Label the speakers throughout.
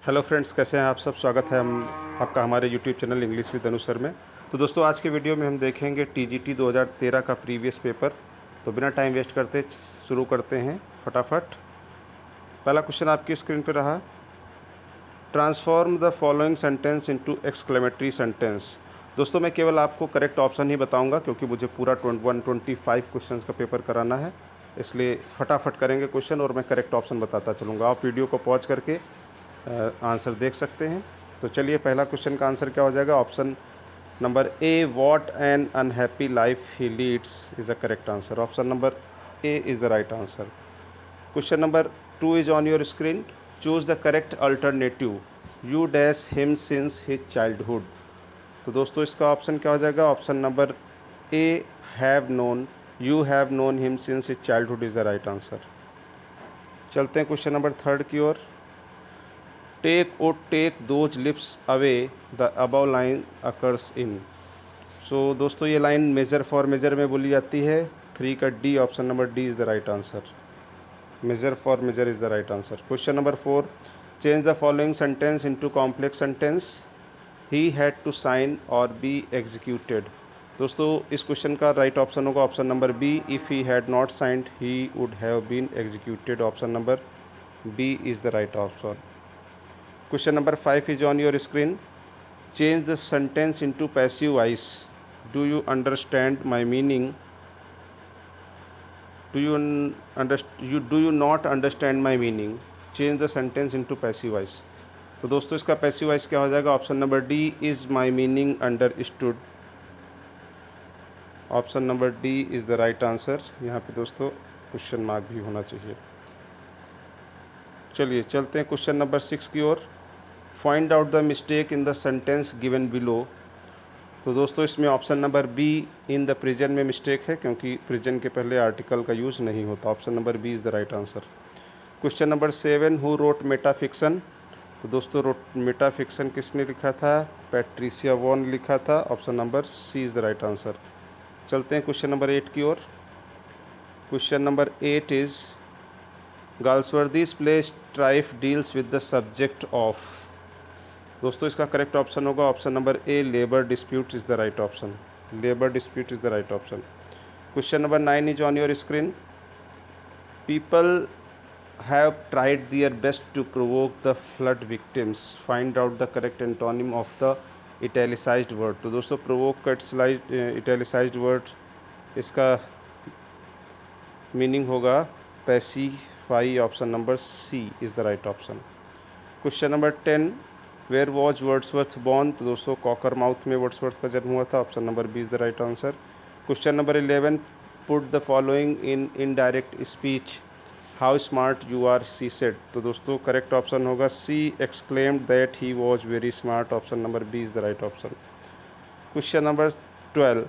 Speaker 1: Hello friends, कैसे हैं आप सब। स्वागत है हम आपका हमारे YouTube channel English with Anu sir में। तो दोस्तों, आज के वीडियो में हम देखेंगे टीजीटी 2013 का प्रीवियस पेपर। तो बिना टाइम वेस्ट करते शुरू करते हैं फटाफट। पहला क्वेश्चन आपकी स्क्रीन पर रहा, transform the following sentence into exclamatory sentence. दोस्तों, मैं केवल आपको करेक्ट ऑप्शन ही बताऊंगा क्योंकि मुझे पूरा 125 क्वेश्चन का पेपर कराना है, इसलिए फटाफट करेंगे क्वेश्चन और मैं करेक्ट ऑप्शन बताता चलूँगा। आप वीडियो को पॉज करके आंसर देख सकते हैं। तो चलिए, पहला क्वेश्चन का आंसर क्या हो जाएगा। Option number A, what an unhappy life he leads is the correct answer. Option number A is the right answer. Question number 2 is on your screen. Choose the correct alternative. You dash him since his childhood. तो दोस्तों, इसका option क्या हो जाएगा। Option number A, have known. You have known him since his childhood is the right answer. चलते हैं question number 3 की ओर। Take or take those lips away the above line occurs in. So दोस्तों, ये line major for major में बोली जाती है। 3 का D, option number D is the right answer. Measure for measure is the right answer. Question number 4, change the following sentence into complex sentence. He had to sign or be executed. दोस्तों, इस question का right option होगा option number B, if he had not signed he would have been executed. Option number B is the right option. Question number 5 is on your screen. Change the sentence into passive voice. Do you understand my meaning? Do you not understand my meaning? Change the sentence into passive voice. तो दोस्तों, इसका passive voice क्या हो जाएगा। Option number D, is my meaning understood. Option number D is the right answer. यहाँ पे दोस्तों question mark भी होना चाहिए। चलिए चलते हैं क्वेश्चन नंबर 6 की ओर। Find out the mistake in the sentence given below. तो दोस्तों, इसमें option number B, in the present में मिस्टेक है क्योंकि प्रेजेंट के पहले आर्टिकल का यूज़ नहीं होता। Option number B is the right answer. Question number 7, who wrote metafiction. तो दोस्तों, मेटाफिक्सन किसने लिखा था। पैट्रिसिया वॉन लिखा था। Option number C is the right answer. चलते हैं क्वेश्चन नंबर 8 की ओर। Question number 8 is Galsworthy's play Strife deals with the subject of. दोस्तों, इसका करेक्ट ऑप्शन होगा option number A, labour dispute is the right option. Labour dispute is the right option. Question number 9 is on your screen. People have tried their best to provoke the flood victims. Find out the correct antonym of the italicised word. तो दोस्तों, provoke का italicised word, इसका meaning होगा pacify. Option number C is the right option. Question number 10, where was Wordsworth born. तो दोस्तों, cocker mouth में Wordsworth का जन्म हुआ था। Option number B is the right answer. Question number 11, put the following in indirect speech. How smart you are, she said. तो दोस्तों, correct option होगा C, exclaimed that he was very smart. Option number B is the right option. Question number 12,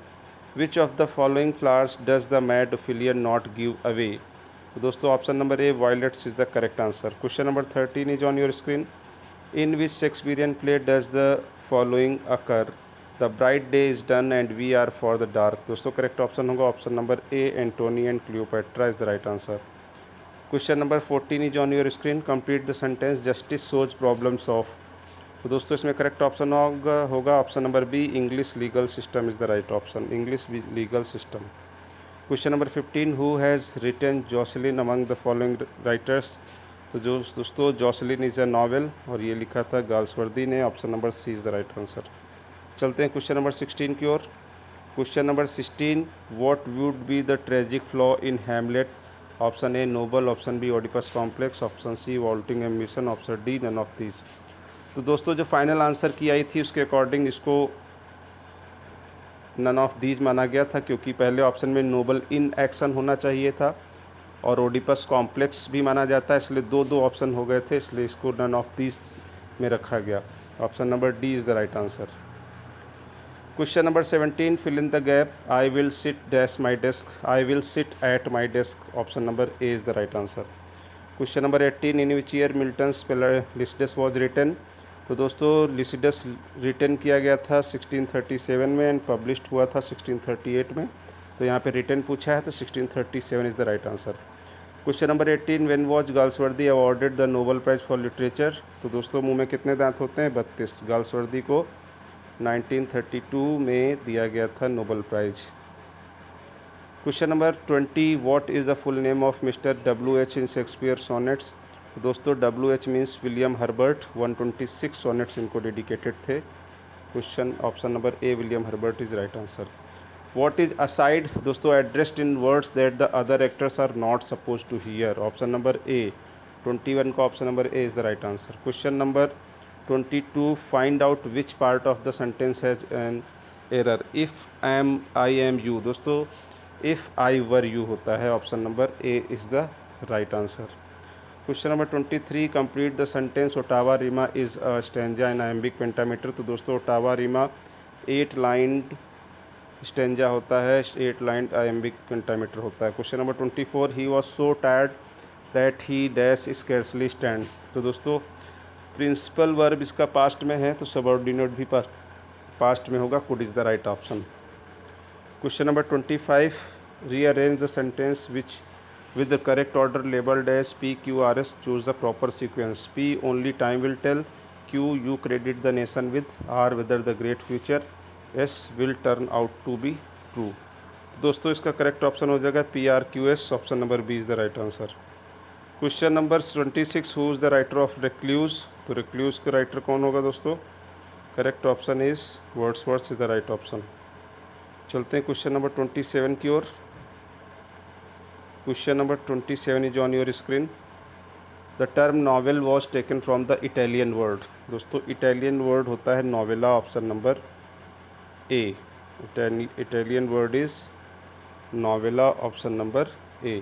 Speaker 1: which of the following flowers does the mad Ophelia not give away. तो दोस्तों, option number A, violets is the correct answer. Question number 13 is on your screen. In which Shakespearean play does the following occur? The bright day is done and we are for the dark। दोस्तों, correct option होगा option number A, Antony and Cleopatra is the right answer. Question number 14 is on your screen. Complete the sentence justice सोज problems of. तो दोस्तों, इसमें correct option होगा option number B, English legal system is the right option. English legal system. Question number 15, who has written Jocelyn among the following writers. तो जो दोस्तों, Jocelyn is a novel और ये लिखा था गाल्सवर्दी ने। Option number C is the right answer. चलते हैं क्वेश्चन नंबर 16 की ओर। Question number 16, what would be the tragic flaw in Hamlet. Option A, noble. Option B, Oedipus complex. Option C, vaulting ambition. Option D, none of these. तो दोस्तों, जो final answer की आई थी उसके अकॉर्डिंग इसको none of these माना गया था क्योंकि पहले ऑप्शन में नोबल इन एक्शन होना चाहिए था और ओडिपस कॉम्प्लेक्स भी माना जाता है, इसलिए दो ऑप्शन हो गए थे, इसलिए इसको नन ऑफ दीज में रखा गया। Option number D is the right answer. Question number 17, fill in the gap. I will sit dash my desk. I will sit at my desk. Option number A is the right answer. Question number 18, in which year Milton's Lycidas was written. तो दोस्तों, Lycidas written किया गया था 1637 में and published हुआ था 1638 में। तो यहाँ पे रिटन पूछा है तो 1637 is the right answer. Question number 18, when was Galsworthy awarded the Nobel prize for literature. तो दोस्तों मुंह में कितने दांत होते हैं? 32। गाल्सवर्दी को 1932 में दिया गया था Nobel prize. Question number 20, what is the full name of mister WH in Shakespeare sonnets. दोस्तों WH means William Herbert. 126 sonnets इनको डेडिकेटेड थे। Question option number A, William Herbert is right answer. What is aside दोस्तों addressed in words that the other actors are not suppose to hear. Option number A, 21 का option number A is the right answer. Question number 22, find out which part of the sentence has an error. If I am you. दोस्तों if I were you होता है। Option number A is the right answer. Question number 23, complete the sentence ottava rima is a stanza in iambic pentameter. तो दोस्तों Ottawa Reema 8 lined stanza होता है, 8 lined iambic pentameter होता है। Question number 24, he was so tired that he dash scarcely stand. तो दोस्तों principal verb इसका past में है, तो सबऑर्डिनेट भी पास्ट में होगा। Could is the right option. Question number 25, rearrange the sentence which with the correct order labeled as P, Q, R, S. Choose the proper sequence. P, only time will tell. Q, you credit the nation with. R, whether the great future. S, will turn out to be true. दोस्तों इसका correct option हो जाएगा PRQS। Option number B is the right answer. Question number 26, who is the writer of Recluse. तो Recluse के writer कौन होगा दोस्तों? Correct option is Wordsworth is the right option. चलते हैं क्वेश्चन नंबर 27 की ओर। Question number 27 is on your screen. The term novel was taken from the Italian word. दोस्तों Italian word होता है novella। Option number A, Italian word is novella। Option number A.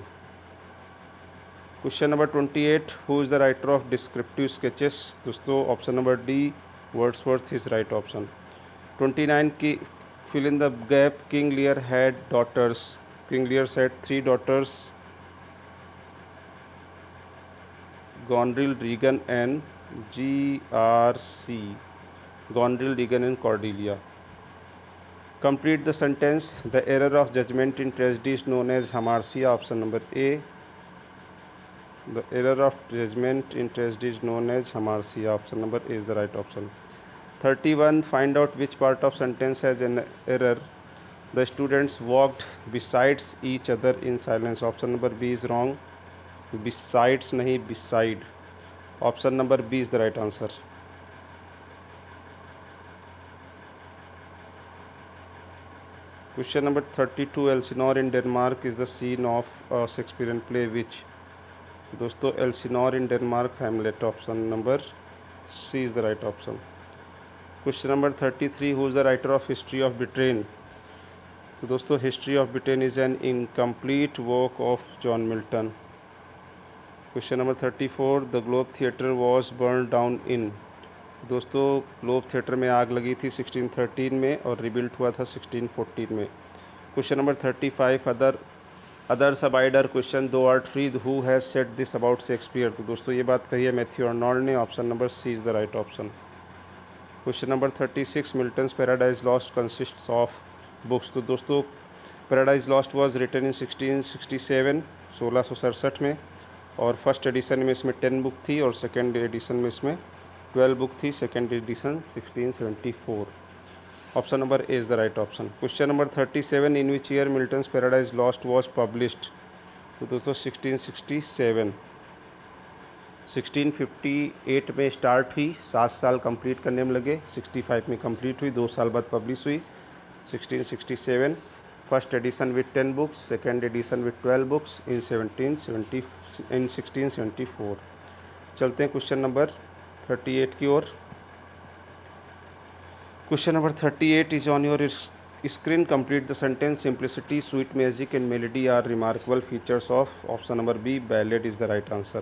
Speaker 1: Question number 28, who is the writer of descriptive sketches। दोस्तों option number D, Wordsworth is right option. 29 की fill in the gap, King Lear had daughters. King Lear had 3 daughters, Gondrel, Regan and GRC. Gondrel, Regan and Cordelia. Complete the sentence. The error of judgment in tragedy is known as hamartia. Option number A. The error of judgment in tragedy is known as hamartia. Option number A is the right option. 31, find out which part of sentence has an error. The students walked besides each other in silence. Option number B is wrong. Besides नहीं, beside. Option number B is the right answer. Question number 32, Elsinore in Denmark is the scene of a Shakespearean play which. दोस्तों Elsinore in Denmark Hamlet. Option number C is the right option. Question number 33, who is the writer of history of Britain. तो दोस्तों history of Britain is an incomplete work of John Milton. Question number 34, the Globe theatre was burn down इन। दोस्तों globe theatre में आग लगी थी 1613 में और rebuilt हुआ था 1614 में। Question number 35, others abide our question thou art free who has said this about Shakespeare. तो दोस्तों ये बात कही है मैथ्यू अर्नोल्ड ने। Option number C is the right option. Question number 36, Milton's Paradise Lost consists of books. तो दोस्तों Paradise Lost was written in 1667, 1667 में, और फर्स्ट एडिशन में इसमें 10 बुक थी और सेकेंड एडिशन में इसमें 12 बुक थी। Second edition 1674। Option number A is the right option. Question number 37, in which year Milton's Paradise Lost was published. तो दोस्तों 1667। 1658 में स्टार्ट हुई, 7 साल कंप्लीट करने में लगे, 65 में कंप्लीट हुई, 2 साल बाद पब्लिश हुई। 1667 first edition with 10 books, second edition with 12 books in 1674। चलते हैं क्वेश्चन नंबर 38 की ओर। Question number 38 is on your screen. Complete the sentence. Simplicity, sweet music and melody are remarkable features of. Option number B, ballad is the right answer.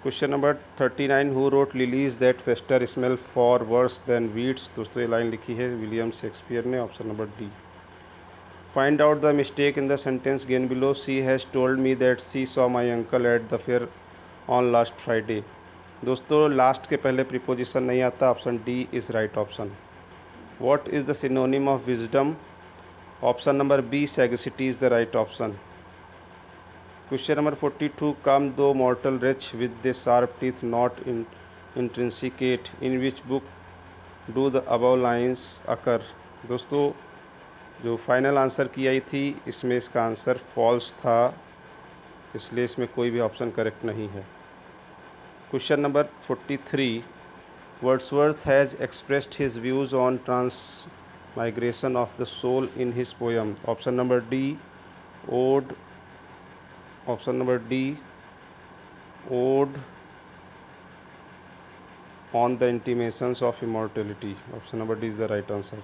Speaker 1: Question number 39, who wrote lilies that fester smell far worse than weeds. दोस्तों ये line लिखी है William Shakespeare ने। Option number D. Find out the mistake in the sentence given below. She has told me that she saw my uncle at the fair on last Friday. दोस्तों last के पहले preposition नहीं आता। Option D is right option. What is the synonym of wisdom. Option number B, sagacity is the right option. Question number 42. Come thou mortal wretch with the sharp teeth not intrinsicate. In which book do the above lines occur? दोस्तों जो final answer की आई थी इसमें इसका answer false था, इसलिए इसमें कोई भी ऑप्शन करेक्ट नहीं है। Question number 43. Wordsworth has expressed his views on transmigration of the soul in his poem. Option number D, Ode. Option number D, Ode on the Intimations of Immortality. Option number D is the right answer.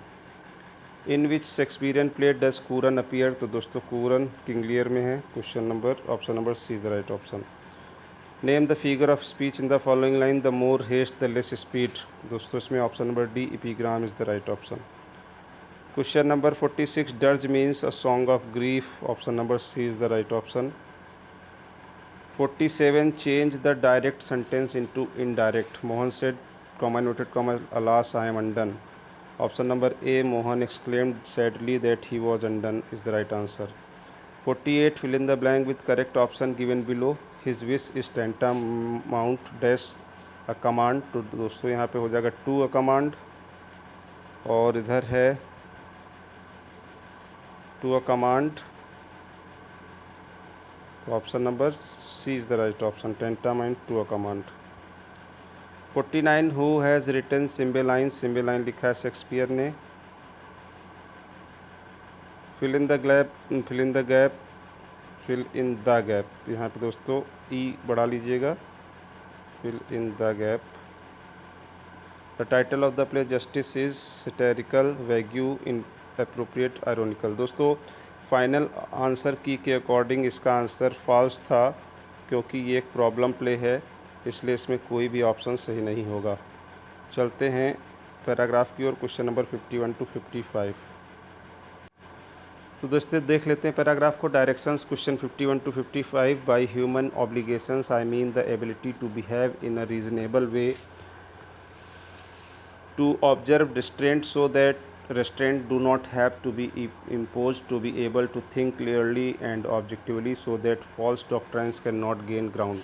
Speaker 1: In which Shakespearean play does Curran appear? तो दोस्तों Curran King Lear में है। Option number C is the right option. Name the figure of speech in the following line. The more haste, the less speed. दोस्तों इसमें option number D, epigram is the right option. Question number 46. Dirge means a song of grief. Option number C is the right option. 47. Change the direct sentence into indirect. Mohan said, noted, alas, I am undone. Option number A, Mohan exclaimed sadly that he was undone is the right answer. 48. Fill in the blank with correct option given below. His wish is tantamount dash a command. तो दोस्तों यहाँ पे हो जाएगा to a command, और इधर है to a command, तो option number C is the right option, tantamount to a command. 49. Who has written Cymbeline? Cymbeline लिखा है शेक्सपियर ने। fill in the gap, यहाँ पे दोस्तों E बढ़ा लीजिएगा, fill in the gap. The title of the play Justice is satirical, vague, inappropriate, ironical. दोस्तों final answer की के अकॉर्डिंग इसका आंसर फॉल्स था, क्योंकि ये एक प्रॉब्लम प्ले है, इसलिए इसमें कोई भी ऑप्शन सही नहीं होगा। चलते हैं पैराग्राफ की ओर, क्वेश्चन नंबर 51 to 55। तो दोस्तों देख लेते हैं पैराग्राफ को। Directions question 51 to 55। By human obligations I mean the ability to behave in a reasonable way, to observe restraint so that restraint do not have to be imposed, to be able to think clearly and objectively so that false doctrines cannot gain ground.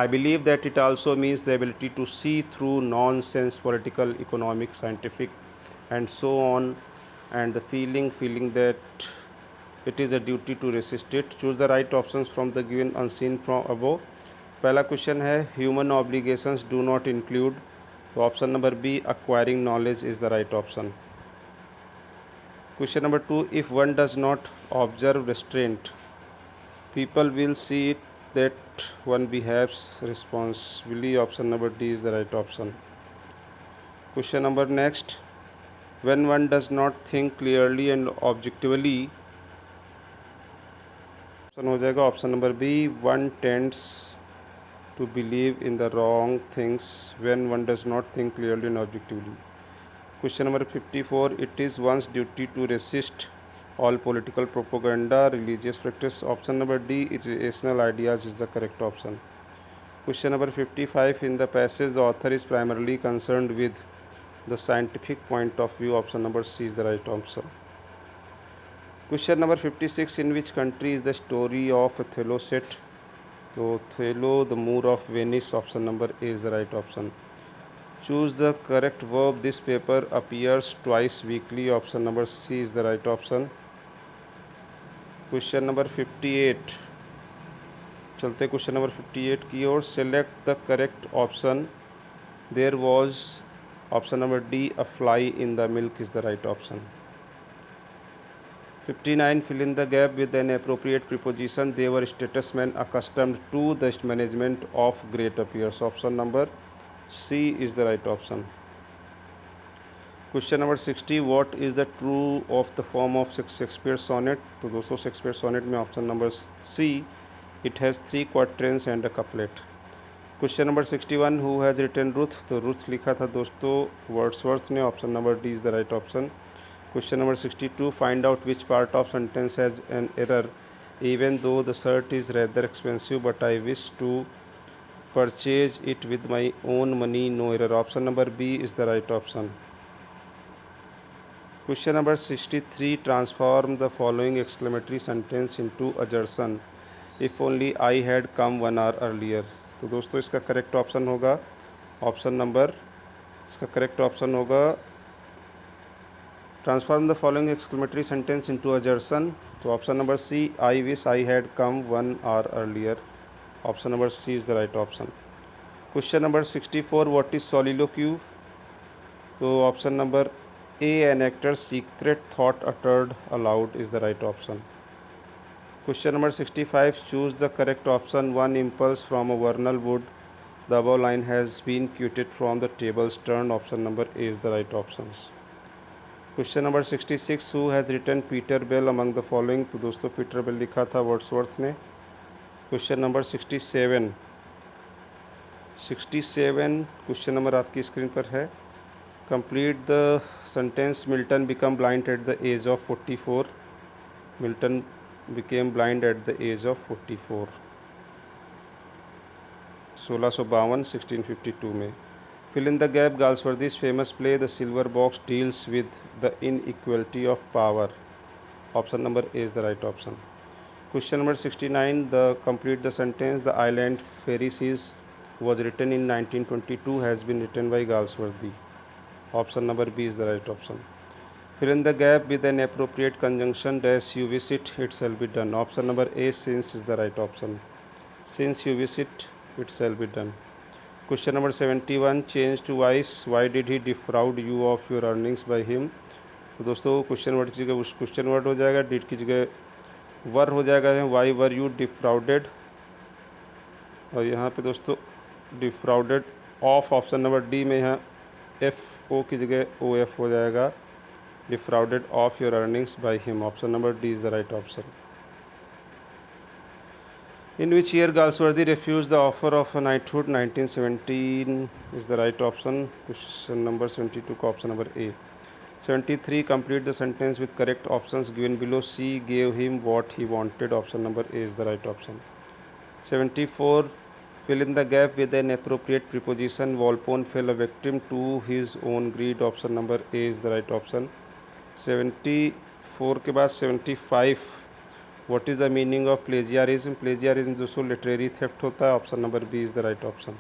Speaker 1: I believe that it also means the ability to see through nonsense, political, economic, scientific, and so on, and the feeling that it is a duty to resist it. Choose the right options from the given unseen from above. पहला question है human obligations do not include, तो option number B acquiring knowledge is the right option. Question number 2. If one does not observe restraint, people will see it that one behaves responsibly. Option number D is the right option. Question number next. When one does not think clearly and objectively, option हो जाएगा option number B, one tends to believe in the wrong things when one does not think clearly and objectively. Question number 54. It is one's duty to resist all political propaganda, religious practice. Option number D, irrational ideas is the correct option. Question number 55. In the passage, the author is primarily concerned with the scientific point of view. Option number C is the right option. Question number 56. In which country is the story of Othello set? So Othello, the Moor of Venice. Option number A is the right option. Choose the correct verb. This paper appears twice weekly. Option number C is the right option. Question number 58. चलते question number 58 की ओर। Select the correct option. There was, option number D, a fly in the milk is the right option. 59. Fill in the gap with an appropriate preposition. They were statesmen accustomed to the management of great affairs. Option number C is the right option. Question number 60. What is the true of the form of Shakespeare sonnet? तो दोस्तों Shakespeare sonnet में option number C, it has 3 quatrains and a couplet. Question number 61. Who has written Ruth? तो Ruth लिखा था दोस्तों Wordsworth ने। Option number D is the right option. Question number 62. Find out which part of sentence has an error. Even though the shirt is rather expensive, but I wish to purchase it with my own money. No error. Option number B is the right option. Question number 63. Transform the following exclamatory sentence into assertion. If only I had come 1 hour earlier. तो दोस्तों इसका correct option होगा option number, इसका correct option होगा transform the following exclamatory sentence into assertion. तो option number C, I wish I had come 1 hour earlier. Option number C is the right option. Question number 64, what is soliloquy. तो option number A, an actor secret thought uttered aloud is the right option. Question number 65, choose the correct option. One impulse from a vernal wood. The above line has been quoted from the tables turned. Option number A is the right options. Question number 66, who has written Peter Bell among the following। तो दोस्तों Peter bell लिखा था Wordsworth ने। Question number 67 question number आपकी screen पर है। Complete the sentence, Milton become blind at the age of 44। मिल्टन became blind at the age of 44, 1652 1652 में। fill in the gap, Galsworthy's famous play The Silver Box deals with the inequality of power। option number A is the right option। question number 69, the complete the sentence, The Island Pharisees was written in 1922, has been written by Galsworthy। option number B is the right option। fill in the gap with an appropriate conjunction dash you wish it shall be done। option number A, since is the right option। since you wish it shall be done। question number 71, change to vice, why did he defraud you of your earnings by him। तो दोस्तों question word की जगह question word हो जाएगा, did की जगह वर हो जाएगा, वाई वर यू डिफ्राउडेड। और यहाँ पे दोस्तों डिफ्राउडेड ऑफ, ऑप्शन नंबर डी में यहाँ एफ ओ की जगह ओ एफ हो जाएगा, defrauded of your earnings by him। option number D is the right option। in which year Galsworthy refused the offer of a knighthood। 1917 is the right option। question number 72 का option number A। 73, complete the sentence with correct options given below। she gave him what he wanted। option number A is the right option। 74, fill in the gap with an appropriate preposition। Walpole fell a victim to his own greed। option number A is the right option। 74 के बाद 75, what is the meaning of plagiarism. Plagiarism दोस्तों literary theft होता है। Option number B is the right option.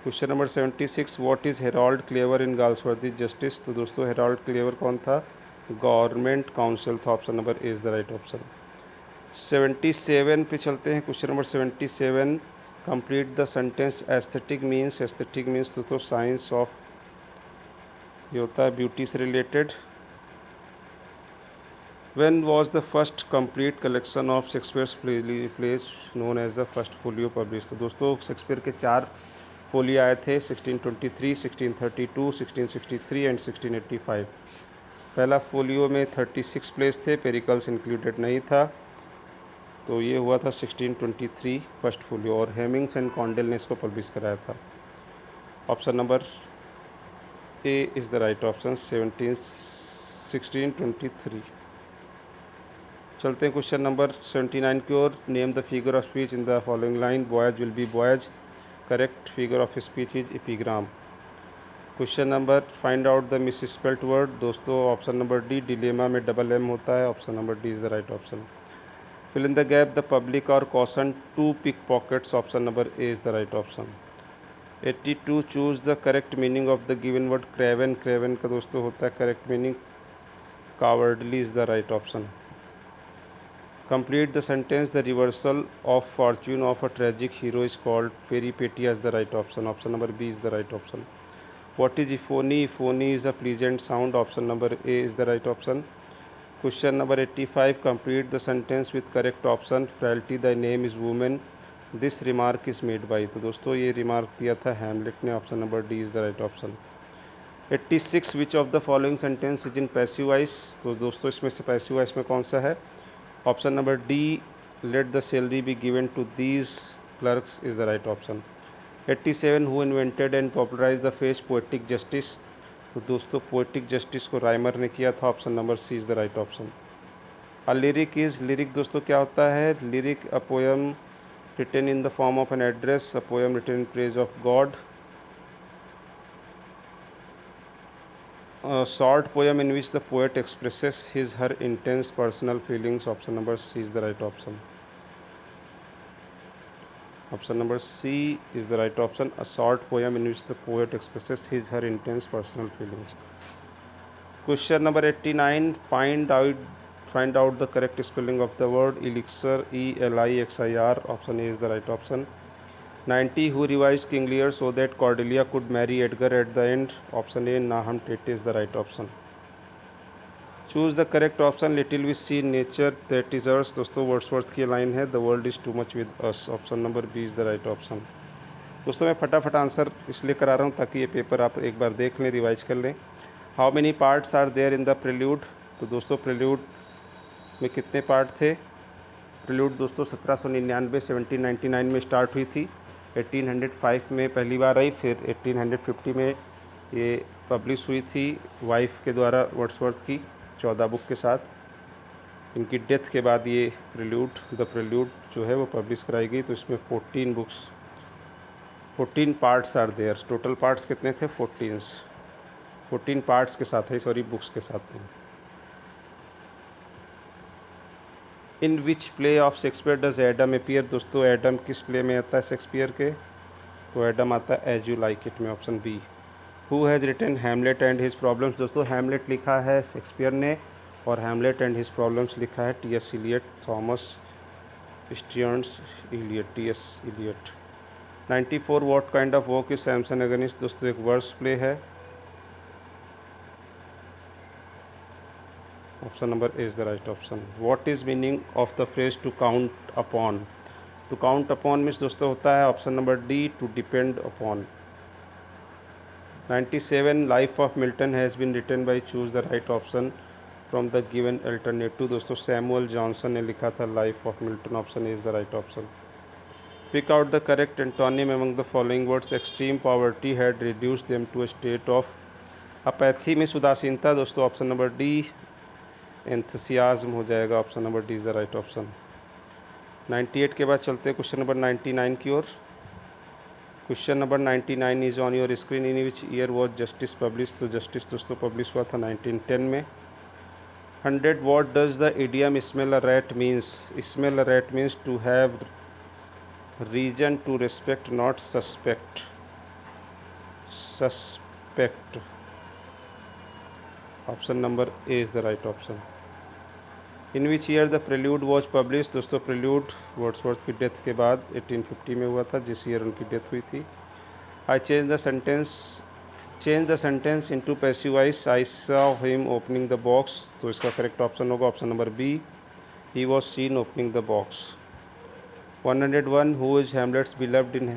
Speaker 1: Question number 76, what is Harold Cleaver in Galsworthy Justice. तो दोस्तों Harold Cleaver कौन था, government counsel था। Option number A is the right option. 77 पे चलते हैं। Question number 77, complete the sentence, aesthetic means. Aesthetic means दोस्तों science of, ये होता है ब्यूटी से related. When was the first complete collection of Shakespeare's plays known as the first folio published। तो दोस्तों शेक्सपियर के 4 फोलियो आए थे, 1623, 1632, 1663 एंड 1685। पहला फोलियो में 36 प्लेस थे, पेरिकल्स इंक्लूडेड नहीं था। तो ये हुआ था 1623 फर्स्ट फोलियो, और हेमिंग्स एंड कॉन्डेल ने इसको पब्लिश कराया था। Option number A is the right option, 1623। चलते हैं क्वेश्चन नंबर 79 की ओर। Name the figure of speech in the following line. Boys will be boys, correct figure of speech is epigram. Question number, find out the misspelled word. दोस्तों option number D, dilemma में double M होता है। Option number D is the right option. Fill in the gap, the public और caution to pick pockets. Option number A is the right option. 82, choose the correct meaning of the given word craven. Craven का दोस्तों होता है correct meaning cowardly is the right option. Complete the sentence, the reversal of fortune of a tragic hero is called peripety as the right option। option number B is the right option। What is euphony? Euphony is a pleasant sound। option number A is the right option। Question number 85, complete the sentence with correct option। Frailty thy name is woman, this remark is made by। तो दोस्तों ये remark दिया था Hamlet ने। Option number D is the right option. 86, which of the following sentence is in passive voice. तो दोस्तों इसमें से पैसिव वॉइस में कौन सा है। Option number D, let the salary be given to these clerks is the right option. 87, who invented and popularize the phrase poetic justice. तो दोस्तों पोएटिक जस्टिस को राइमर ने किया था। Option number C is the right option. A lyric is, lyric दोस्तों क्या होता है। Lyric a poem written in the form of an address, a poem written in praise of God, short poem in which the poet expresses his her intense personal feelings। option number C is the right option। Option number C is the right option. A short poem in which the poet expresses his her intense personal feelings. Question number 89, find out the correct spelling of the word elixir, ELIXIR। Option A is the right option. 90, who revised King Lear so that Cordelia could marry Edgar at the end. Option A Nahum Tate is the right option. Choose the correct option, little we see nature that is ours. दोस्तों Wordsworth की line है, the world is too much with us. Option number B is the right option. दोस्तों मैं फटाफट answer इसलिए करा रहा हूँ ताकि ये पेपर आप एक बार देख लें, रिवाइज कर लें। How many parts are there in the Prelude. तो दोस्तों प्रिल्यूड में कितने पार्ट थे। प्रिल्यूड दोस्तों 1799 1799 में स्टार्ट हुई थी, 1805 में पहली बार आई, फिर 1850 में ये पब्लिश हुई थी वाइफ के द्वारा वर्ड्सवर्थ की 14 बुक के साथ। इनकी डेथ के बाद ये द प्रिल्यूड जो है वो पब्लिश कराई गई। तो इसमें 14 books 14 parts are there. Total parts कितने थे 14 पार्ट्स के साथ है, सॉरी बुक्स के साथ नहीं। In which play of Shakespeare does Adam appear. दोस्तों एडम किस प्ले में आता है शेक्सपियर के। तो एडम आता है एज यू लाइक इट में, option B. Who has written Hamlet and his problems. दोस्तों हैमलेट लिखा है शेक्सपियर ने और हैमलेट एंड हिज प्रॉब्लम्स लिखा है T S. Eliot, Thomas Stearns Eliot, T S. Eliot. 94, what kind of work is Samson Agonistes. दोस्तों एक वर्स प्ले है। Option number A is the right option. What is meaning of the phrase to count upon. To count upon means दोस्तों होता है option number D, to depend upon. 97, life of Milton has been written by, choose the right option from the given alternative. दोस्तों Samuel Johnson ने लिखा था life of Milton. Option A is the right option. Pick out the correct antonym among the following words. Extreme poverty had reduce them to a state of apathy में उदासीनता। दोस्तों option number D enthusiasm हो जाएगा। Option number D is the right option. 98 के बाद चलते हैं question number 99 की ओर। Question number 99 is on your screen. In which year was justice publish. तो जस्टिस दोस्तों पब्लिश हुआ था 1910 में। 100, what does the idiom smell a rat means. Smell a rat means to have reason to respect not suspect. Option number A is the right option. In which year the Prelude was publish. दोस्तों Prelude Wordsworth की death के बाद 1850 में हुआ था, जिस year उनकी death हुई थी। I change the sentence into passive voice. I saw him opening the box. तो इसका करेक्ट ऑप्शन होगा option number B, he was seen opening the box. 101, who is Hamlet's beloved in.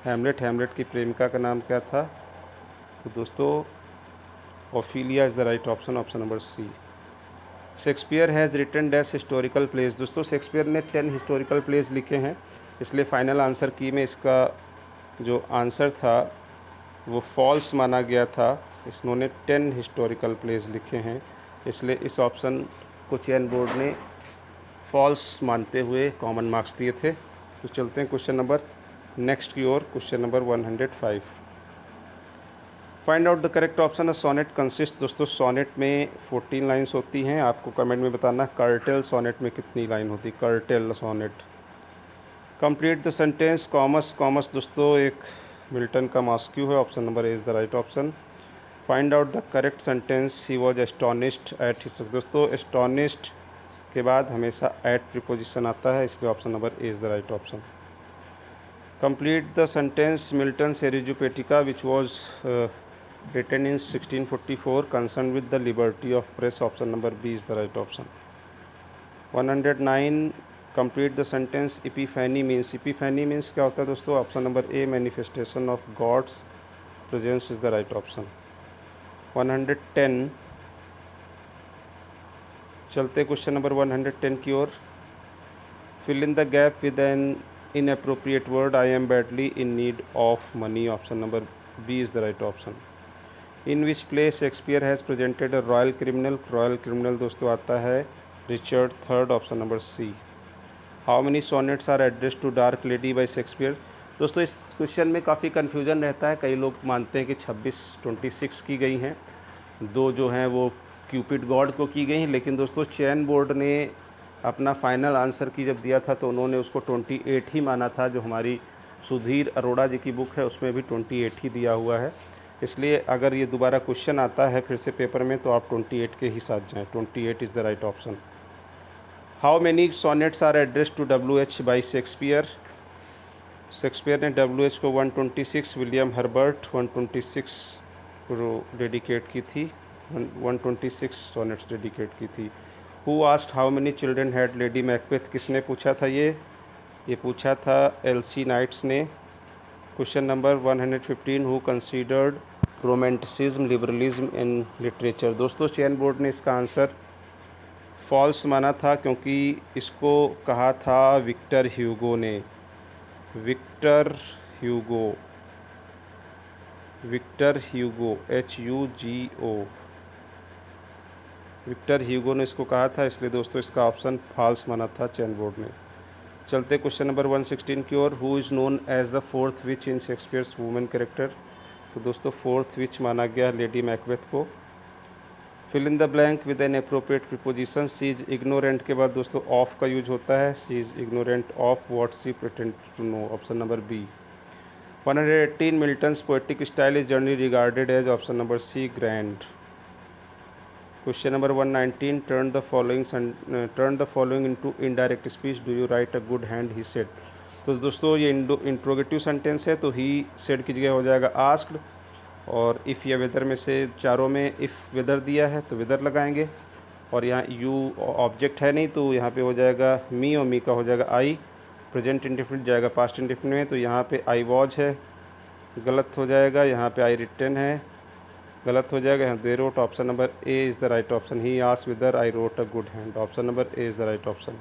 Speaker 1: Hamlet की प्रेमिका का नाम क्या था। तो दोस्तों Ophelia is the right option, option number C. Shakespeare has written dash historical plays. दोस्तों शेक्सपियर ने 10 हिस्टोरिकल प्लेस लिखे हैं, इसलिए फाइनल आंसर की में इसका जो आंसर था वो फॉल्स माना गया था। इन्होंने 10 हिस्टोरिकल प्लेस लिखे हैं, इसलिए इस ऑप्शन को चयन बोर्ड ने फॉल्स मानते हुए कॉमन मार्क्स दिए थे। तो चलते हैं क्वेश्चन नंबर नेक्स्ट की ओर। Question number 105, find out the correct option. Sonnet consist. दोस्तों सोनेट में 14 लाइन्स होती हैं। आपको कमेंट में बताना कर्टेल सोनेट में कितनी लाइन होती है। Curtal sonnet. Complete the sentence. Comus दोस्तों एक मिल्टन का मॉस्क्यू है। Option number A is the right option. Find out the correct sentence. He was astonished at his. दोस्तों एस्टोनिश्ड के बाद हमेशा एट प्रीपोजिशन आता है, इसलिए option number A is the right option. Complete the sentence. Milton Areopagitica which was written in 1644 concerned with the liberty of press. option number B is the right option. 109, complete the sentence. epiphany means क्या होता है दोस्तों। Option number A manifestation of God's presence is the right option. 110, चलते question number 110 की ओर। fill in the gap with an inappropriate word. I am badly in need of money. option number B is the right option. In which play Shakespeare has presented a royal criminal. Royal criminal दोस्तों आता है Richard III। Option number C. How many sonnets are address to dark lady by Shakespeare. दोस्तों इस question में काफ़ी confusion रहता है। कई लोग मानते हैं कि 26 की गई हैं, 2 जो हैं वो क्यूपिड गॉड को की गई हैं, लेकिन दोस्तों चयन बोर्ड ने अपना फाइनल आंसर की जब दिया था तो उन्होंने उसको 28 ही माना था। जो हमारी सुधीर अरोड़ा जी की बुक है उसमें भी 28 ही दिया हुआ है। इसलिए अगर ये दोबारा क्वेश्चन आता है फिर से पेपर में तो आप 28 के ही साथ जाएँ। 28 is the right option. How many sonnets are address to WH by Shakespeare. Shakespeare ने WH को 126, विलियम हर्बर्ट 126 को डेडिकेट की थी, 126 सोनेट्स डेडिकेट की थी। Who asked how many children had lady Macbeth, किसने पूछा था ये पूछा था LC नाइट्स ने। Question number 115, who considered romanticism liberalism in literature. दोस्तों चेन बोर्ड ने इसका आंसर फॉल्स माना था क्योंकि इसको कहा था विक्टर ह्यूगो ने। Victor Hugo HUGO, Victor Hugo ने इसको कहा था, इसलिए दोस्तों इसका ऑप्शन फॉल्स माना था चेन बोर्ड ने। चलते क्वेश्चन नंबर 116 की ओर। Who is known as the fourth witch in Shakespeare's women character. तो दोस्तों फोर्थ विच माना गया लेडी मैकबेथ को। Fill in the blank with an appropriate preposition. She is ignorant के बाद दोस्तों ऑफ का यूज होता है। She is ignorant of what she pretend to know, option number B. 118, Milton's poetic style is generally regarded as, option number C grand. Question number 119, turn the following into indirect speech, do you right a good hand he said. तो दोस्तों ये interrogative sentence है तो he said की जगह हो जाएगा asked. और इफ़ या वेदर में से चारों में इफ़ वेदर दिया है तो वेदर लगाएंगे। और यहाँ यू ऑब्जेक्ट है नहीं तो यहाँ पे हो जाएगा मी, और मी का हो जाएगा आई। प्रेजेंट इंडेफिनिट जाएगा पास्ट इंडेफिनिट में, तो यहाँ पे आई वॉज है, गलत हो जाएगा। यहाँ पे आई रिटन है, गलत हो जाएगा। यहाँ they wrote, option number A is the right option. He asked whether I wrote a good hand, option number A is the right option.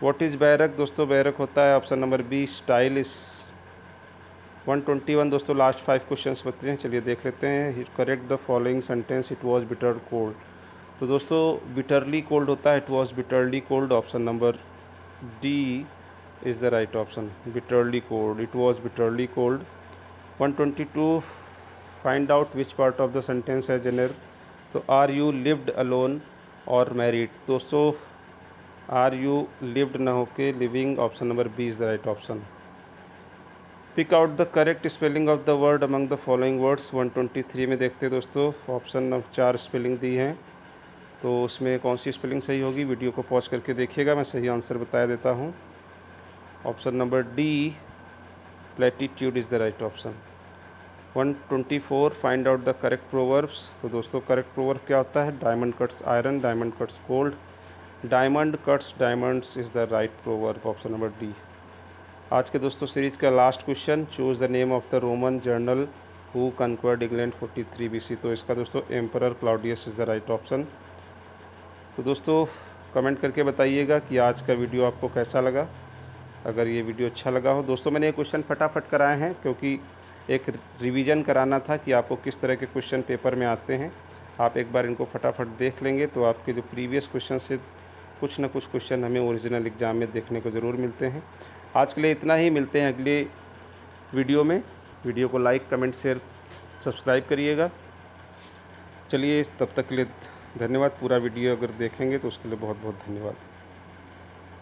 Speaker 1: What is barrack. दोस्तों बैरक होता है ऑप्शन नंबर बी स्टाइल इस। 121 दोस्तों last 5 questions बचते हैं, चलिए देख लेते हैं। Correct the following sentence, it was bitter cold. तो दोस्तों बिटरली कोल्ड होता है, it was bitterly cold, option number D is the right option. Bitterly cold, it was bitterly cold. 122, find out which part of the sentence has जेनर। तो are you lived alone और married. दोस्तों are you lived ना होके living, option number B is the right option. Pick out the correct spelling of the word among the following words. 123 में देखते हैं दोस्तों, ऑप्शन 4 स्पेलिंग दी हैं तो उसमें कौन सी स्पेलिंग सही होगी, वीडियो को पॉज करके देखिएगा, मैं सही आंसर बता देता हूँ। Option number D platitude is the right option. 124, find out the correct proverbs. तो दोस्तों करेक्ट प्रोवर्ब क्या होता है, diamond cuts iron, diamond cuts gold, diamond cuts diamonds is the right proverb, option number D. आज के दोस्तों series का last question, choose the name of the Roman general who conquered England 43 BC। तो इसका दोस्तों emperor Claudius is the right option. तो दोस्तों comment करके बताइएगा कि आज का वीडियो आपको कैसा लगा। अगर ये वीडियो अच्छा लगा हो, दोस्तों मैंने ये क्वेश्चन फटाफट कराए हैं क्योंकि एक रिवीजन कराना था कि आपको किस तरह के क्वेश्चन पेपर में आते हैं। आप एक बार इनको फटाफट देख लेंगे तो आपके जो प्रीवियस क्वेश्चन से कुछ ना कुछ क्वेश्चन हमें ओरिजिनल एग्ज़ाम में देखने को ज़रूर मिलते हैं। आज के लिए इतना ही, मिलते हैं अगले वीडियो में। वीडियो को लाइक कमेंट शेयर सब्सक्राइब करिएगा। चलिए तब तक के लिए धन्यवाद। पूरा वीडियो अगर देखेंगे तो उसके लिए बहुत बहुत धन्यवाद।